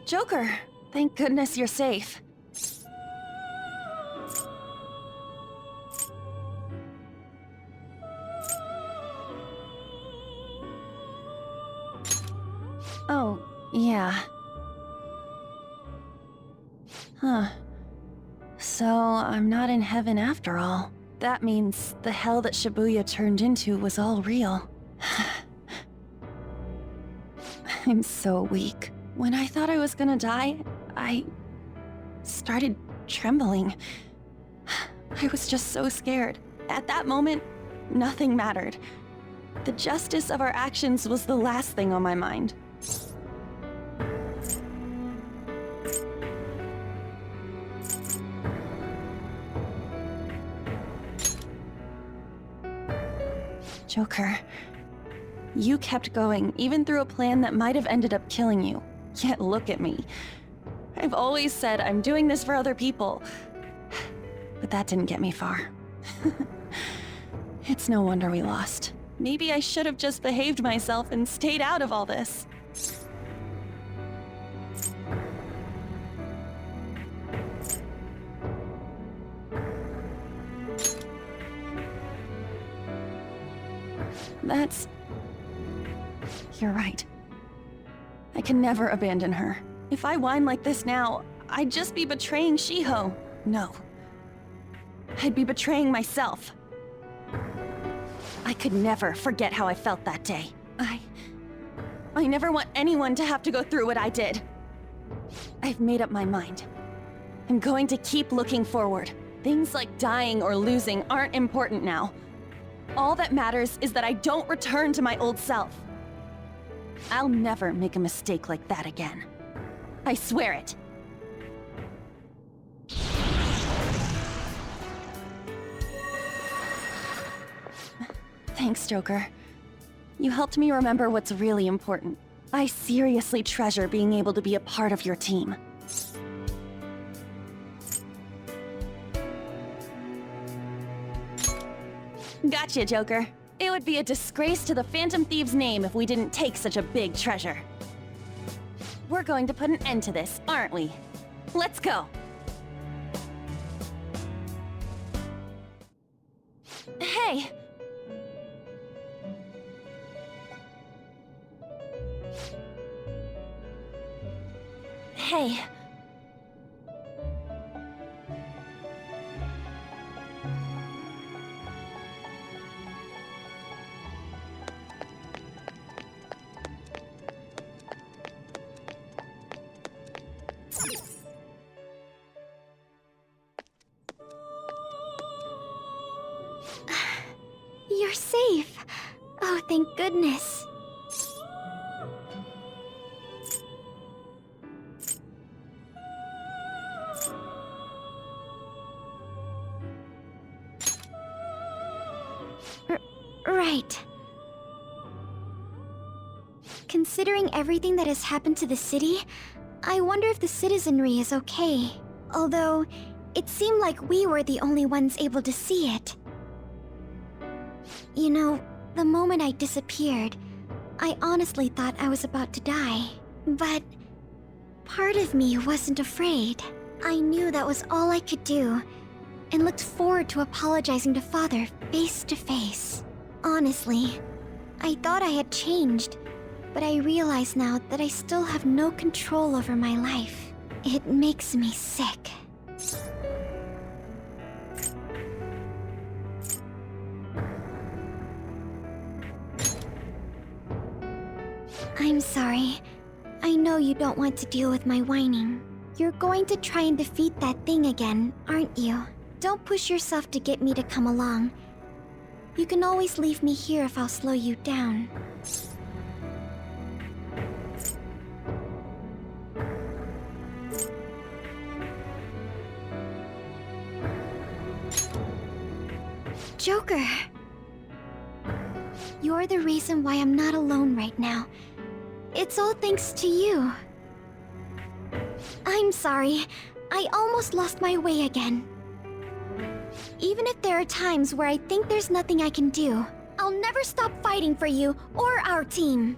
Joker, thank goodness you're safe. Oh, yeah. Huh. So, I'm not in heaven after all. That means the hell that Shibuya turned into was all real. I'm so weak. When I thought I was gonna die, I started trembling. I was just so scared. At that moment, nothing mattered. The justice of our actions was the last thing on my mind. Joker, you kept going, even through a plan that might have ended up killing you. Yet look at me. I've always said I'm doing this for other people. But that didn't get me far. It's no wonder we lost. Maybe I should have just behaved myself and stayed out of all this. You're right. I can never abandon her. If I whine like this now, I'd just be betraying Shiho. No. I'd be betraying myself. I could never forget how I felt that day. I never want anyone to have to go through what I did. I've made up my mind. I'm going to keep looking forward. Things like dying or losing aren't important now. All that matters is that I don't return to my old self. I'll never make a mistake like that again. I swear it. Thanks, Joker. You helped me remember what's really important. I seriously treasure being able to be a part of your team. Gotcha, Joker. It would be a disgrace to the Phantom Thieves' name if we didn't take such a big treasure. We're going to put an end to this, aren't we? Let's go! Hey! Hey. You're safe. Oh, thank goodness. Right. Considering everything that has happened to the city, I wonder if the citizenry is okay. Although, it seemed like we were the only ones able to see it. You know, the moment I disappeared, I honestly thought I was about to die. But part of me wasn't afraid. I knew that was all I could do, and looked forward to apologizing to Father face to face. Honestly, I thought I had changed, but I realize now that I still have no control over my life. It makes me sick. I'm sorry. I know you don't want to deal with my whining. You're going to try and defeat that thing again, aren't you? Don't push yourself to get me to come along. You can always leave me here if I'll slow you down. Joker! You're the reason why I'm not alone right now. It's all thanks to you. I'm sorry. I almost lost my way again. Even if there are times where I think there's nothing I can do, I'll never stop fighting for you or our team.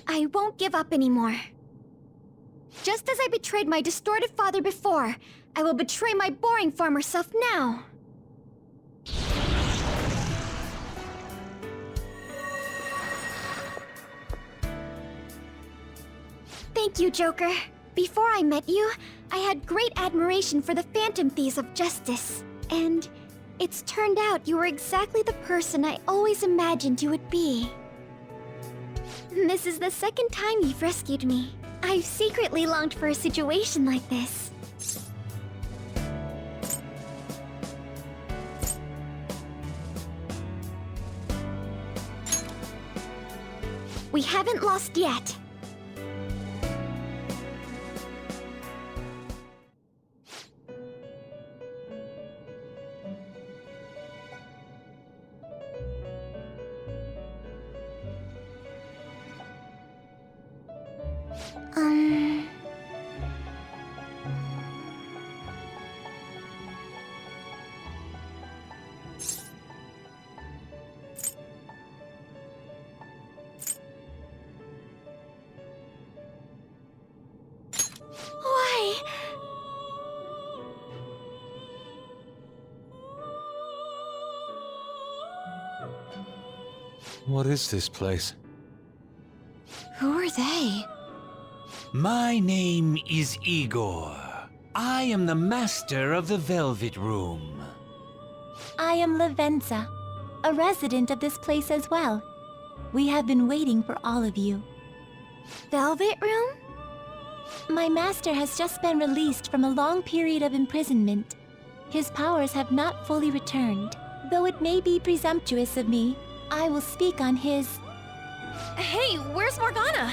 I won't give up anymore. Just as I betrayed my distorted father before, I will betray my boring farmer self now. Thank you, Joker. Before I met you, I had great admiration for the Phantom Thieves of Justice. And it's turned out you were exactly the person I always imagined you would be. This is the second time you've rescued me. I've secretly longed for a situation like this. We haven't lost yet. Why? What is this place? Who are they? My name is Igor. I am the master of the Velvet Room. I am Lavenza, a resident of this place as well. We have been waiting for all of you. Velvet Room? My master has just been released from a long period of imprisonment. His powers have not fully returned. Though it may be presumptuous of me, I will speak on his... Hey, where's Morgana?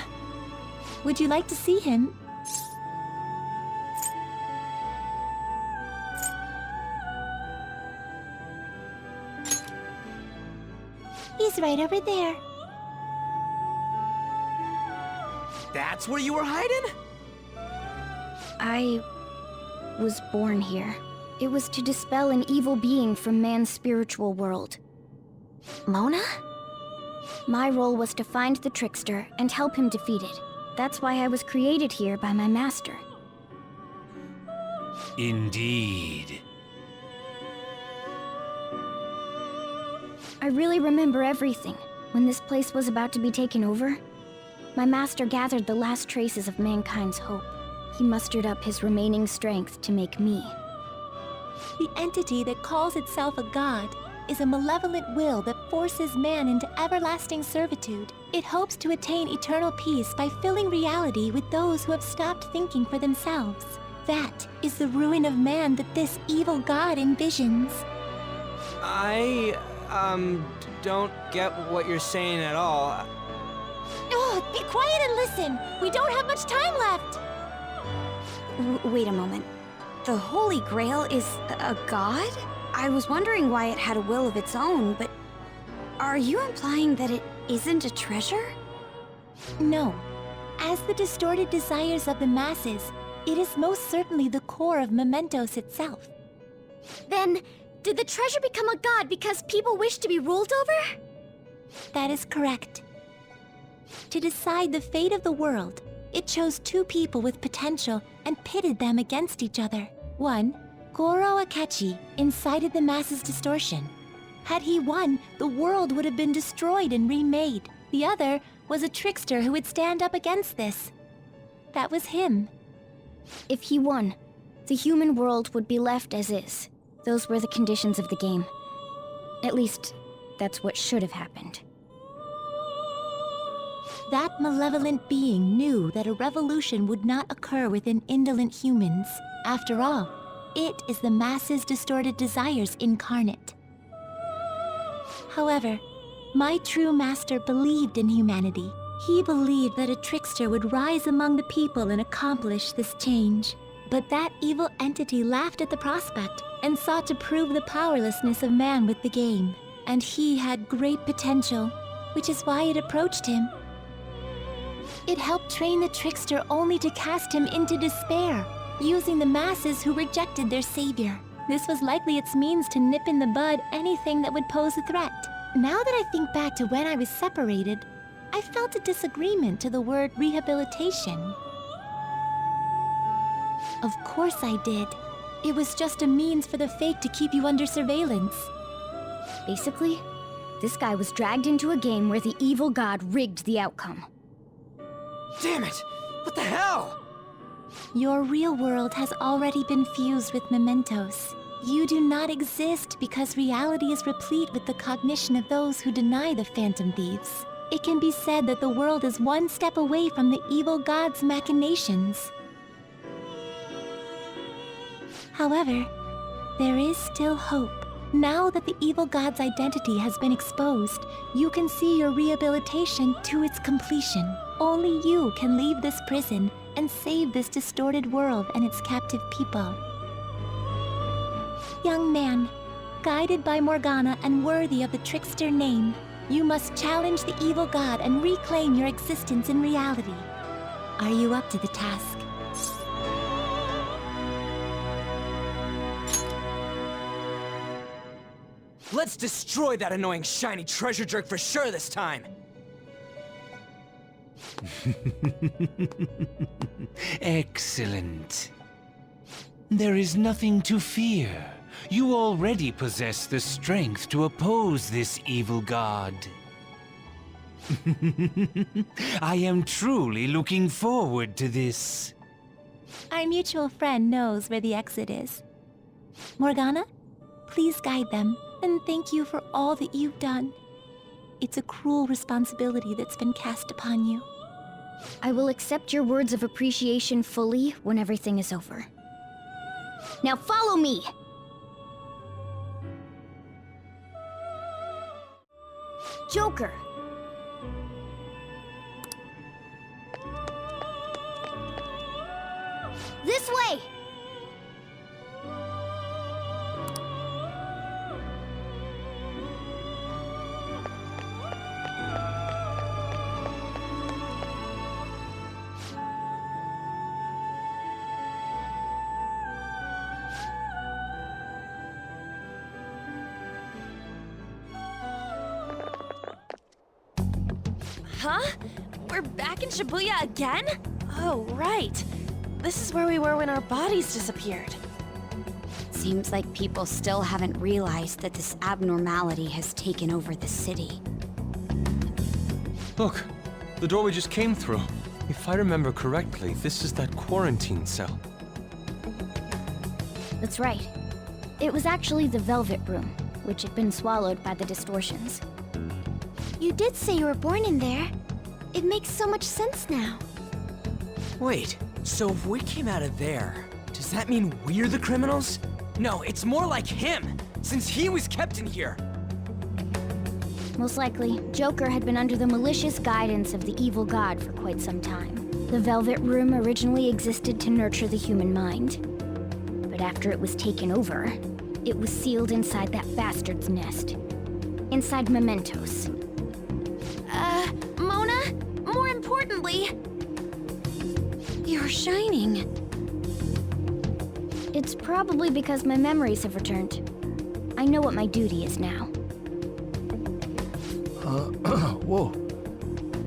Would you like to see him? He's right over there. That's where you were hiding? I was born here. It was to dispel an evil being from man's spiritual world. Mona? My role was to find the trickster and help him defeat it. That's why I was created here by my master. Indeed. I really remember everything. When this place was about to be taken over, my master gathered the last traces of mankind's hope. He mustered up his remaining strength to make me. The entity that calls itself a god is a malevolent will that forces man into everlasting servitude. It hopes to attain eternal peace by filling reality with those who have stopped thinking for themselves. That is the ruin of man that this evil god envisions. I, don't get what you're saying at all. Oh, be quiet and listen! We don't have much time left! Wait a moment. The Holy Grail is a god? I was wondering why it had a will of its own, but... Are you implying that it isn't a treasure? No. As the distorted desires of the masses, it is most certainly the core of Mementos itself. Then, did the treasure become a god because people wish to be ruled over? That is correct. To decide the fate of the world, it chose two people with potential and pitted them against each other. One, Goro Akechi, incited the masses' distortion. Had he won, the world would have been destroyed and remade. The other was a trickster who would stand up against this. That was him. If he won, the human world would be left as is. Those were the conditions of the game. At least, that's what should have happened. That malevolent being knew that a revolution would not occur within indolent humans. After all, it is the masses' distorted desires incarnate. However, my true master believed in humanity. He believed that a trickster would rise among the people and accomplish this change. But that evil entity laughed at the prospect and sought to prove the powerlessness of man with the game. And he had great potential, which is why it approached him. It helped train the trickster only to cast him into despair, using the masses who rejected their savior. This was likely its means to nip in the bud anything that would pose a threat. Now that I think back to when I was separated, I felt a disagreement to the word rehabilitation. Of course I did. It was just a means for the fake to keep you under surveillance. Basically, this guy was dragged into a game where the evil god rigged the outcome. Damn it! What the hell? Your real world has already been fused with mementos. You do not exist because reality is replete with the cognition of those who deny the Phantom Thieves. It can be said that the world is one step away from the evil god's machinations. However, there is still hope. Now that the evil god's identity has been exposed, you can see your rehabilitation to its completion. Only you can leave this prison and save this distorted world and its captive people. Young man, guided by Morgana and worthy of the trickster name, you must challenge the evil god and reclaim your existence in reality. Are you up to the task? Let's destroy that annoying shiny treasure jerk for sure this time! Excellent. There is nothing to fear. You already possess the strength to oppose this evil god. I am truly looking forward to this. Our mutual friend knows where the exit is. Morgana, please guide them, and thank you for all that you've done. It's a cruel responsibility that's been cast upon you. I will accept your words of appreciation fully when everything is over. Now follow me! Joker! This way! Huh? We're back in Shibuya again? Oh, right. This is where we were when our bodies disappeared. Seems like people still haven't realized that this abnormality has taken over the city. Look, the door we just came through. If I remember correctly, this is that quarantine cell. That's right. It was actually the Velvet Room, which had been swallowed by the distortions. You did say you were born in there. It makes so much sense now. Wait, so if we came out of there, does that mean we're the criminals? No, it's more like him, since he was kept in here. Most likely, Joker had been under the malicious guidance of the evil god for quite some time. The Velvet Room originally existed to nurture the human mind. But after it was taken over, it was sealed inside that bastard's nest. Inside mementos. Mona? More importantly... You're shining. It's probably because my memories have returned. I know what my duty is now. Whoa.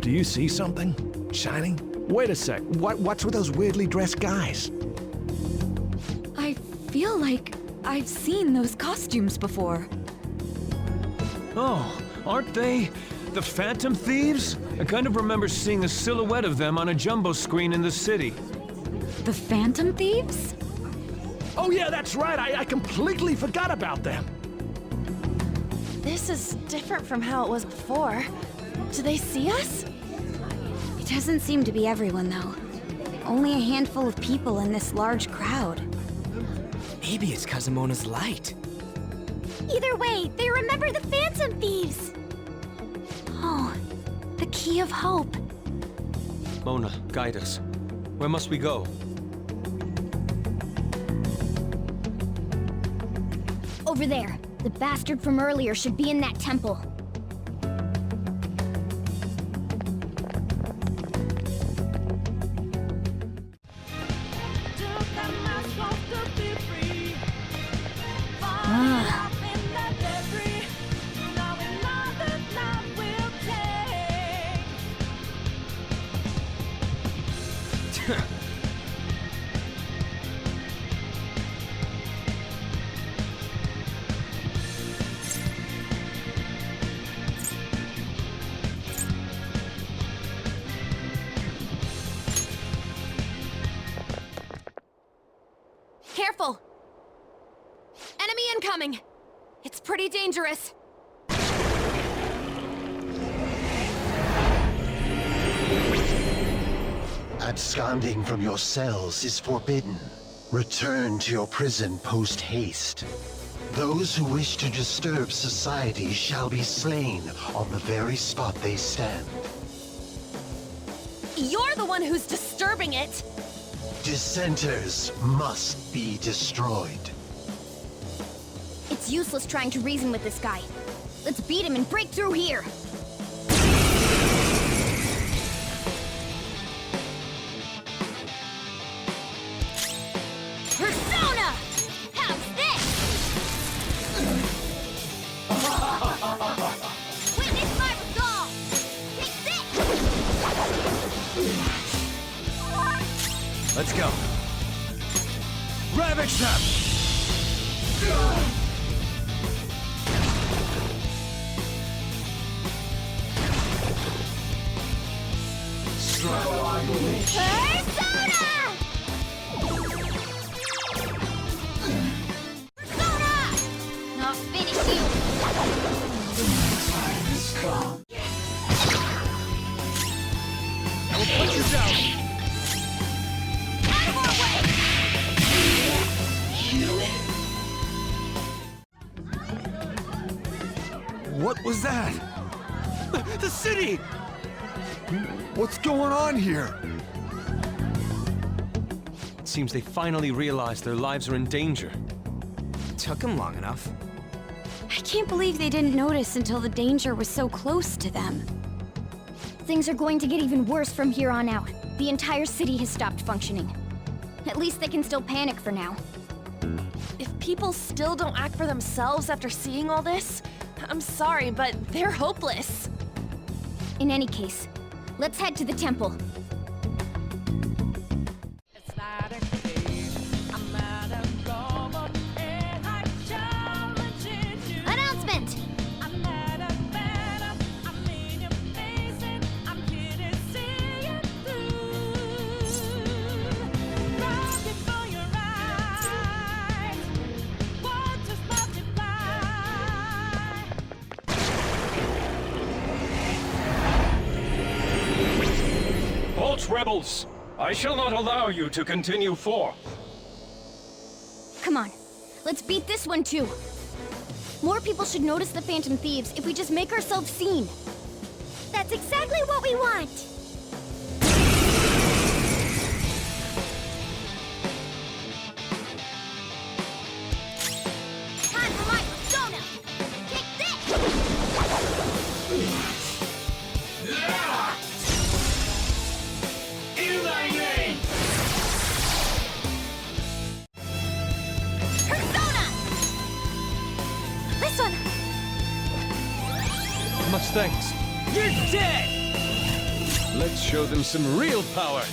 Do you see something? Shining? Wait a sec. What's with those weirdly dressed guys? I feel like I've seen those costumes before. Oh, aren't they the Phantom Thieves? I kind of remember seeing a silhouette of them on a jumbo screen in the city. The Phantom Thieves? Oh yeah, that's right. I completely forgot about them. This is different from how it was before. Do they see us? It doesn't seem to be everyone, though. Only a handful of people in this large crowd. Maybe it's Kazumona's light. Either way, they remember the Phantom Thieves! Oh, the key of hope. Mona, guide us. Where must we go? Over there. The bastard from earlier should be in that temple. Careful! Enemy incoming! It's pretty dangerous. Absconding from your cells is forbidden. Return to your prison post-haste. Those who wish to disturb society shall be slain on the very spot they stand. You're the one who's disturbing it! Dissenters must be destroyed. It's useless trying to reason with this guy. Let's beat him and break through here! Persona! How's this? Witness my resolve! Take this! Let's go. Ravage them! Persona! Persona! I'll finish you! I will put you down! Out of our way! What was that? The city! What's going on here? It seems they finally realized their lives are in danger. Took him long enough. I can't believe they didn't notice until the danger was so close to them. Things are going to get even worse from here on out. The entire city has stopped functioning. At least they can still panic for now. If people still don't act for themselves after seeing all this, I'm sorry, but they're hopeless. In any case, let's head to the temple. Announcement! Halt, rebels! I shall not allow you to continue forth. Come on, let's beat this one too. More people should notice the Phantom Thieves if we just make ourselves seen. That's exactly what we want! Time for my persona! Take this! In thy name! Persona! This one! Much thanks. You're dead! Let's show them some real power.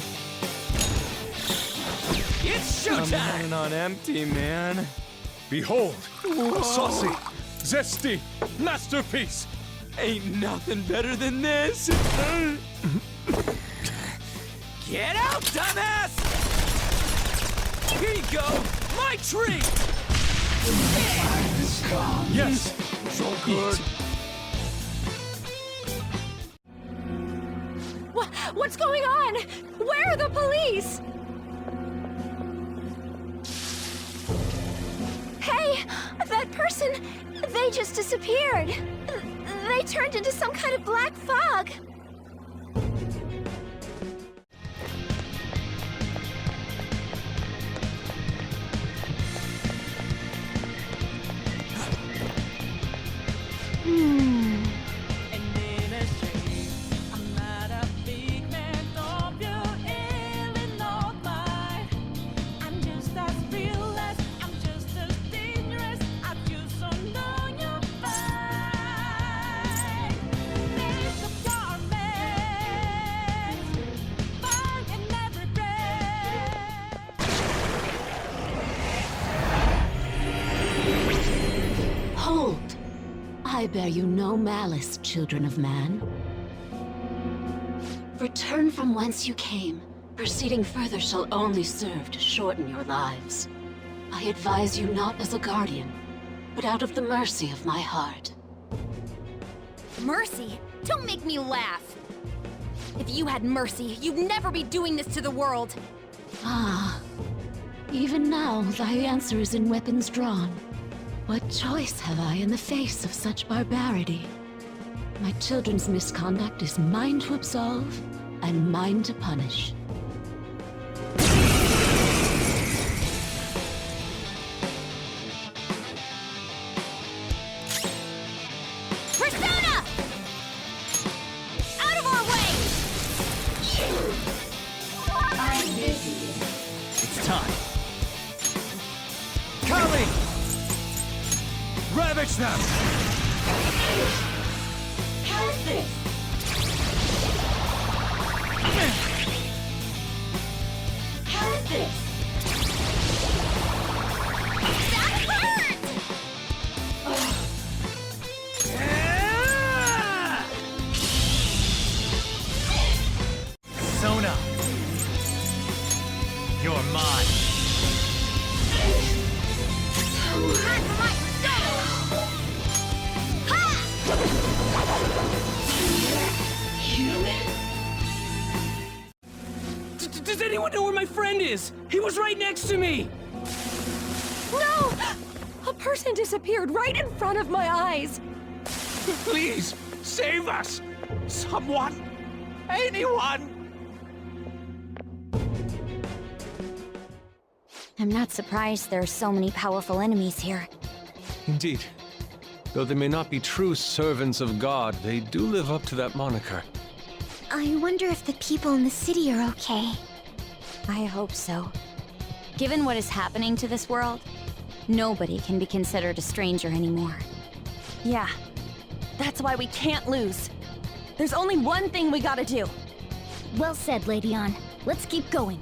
It's showtime! on empty, man. Behold, a saucy, zesty masterpiece. Ain't nothing better than this! Get out, dumbass! Here you go! My treat! Yes, so good. What's going on? Where are the police? Hey, that person, they just disappeared. They turned into some kind of black fog. Hold! I bear you no malice, children of man. Return from whence you came. Proceeding further shall only serve to shorten your lives. I advise you not as a guardian, but out of the mercy of my heart. Mercy? Don't make me laugh! If you had mercy, you'd never be doing this to the world! Ah, even now thy answer is in weapons drawn. What choice have I in the face of such barbarity? My children's misconduct is mine to absolve, and mine to punish. Persona! Out of our way! I'm busy. It's time. Kali! Ravage them! How's this? How's this? That hurt! Sona! You're mine. That's my soul! Ha! Does anyone know where my friend is? He was right next to me! No! A person disappeared right in front of my eyes! Please, save us! Someone! Anyone! I'm not surprised there are so many powerful enemies here. Indeed. Though they may not be true servants of God, they do live up to that moniker. I wonder if the people in the city are okay. I hope so. Given what is happening to this world, nobody can be considered a stranger anymore. Yeah. That's why we can't lose. There's only one thing we gotta do. Well said, Lady Ann. Let's keep going.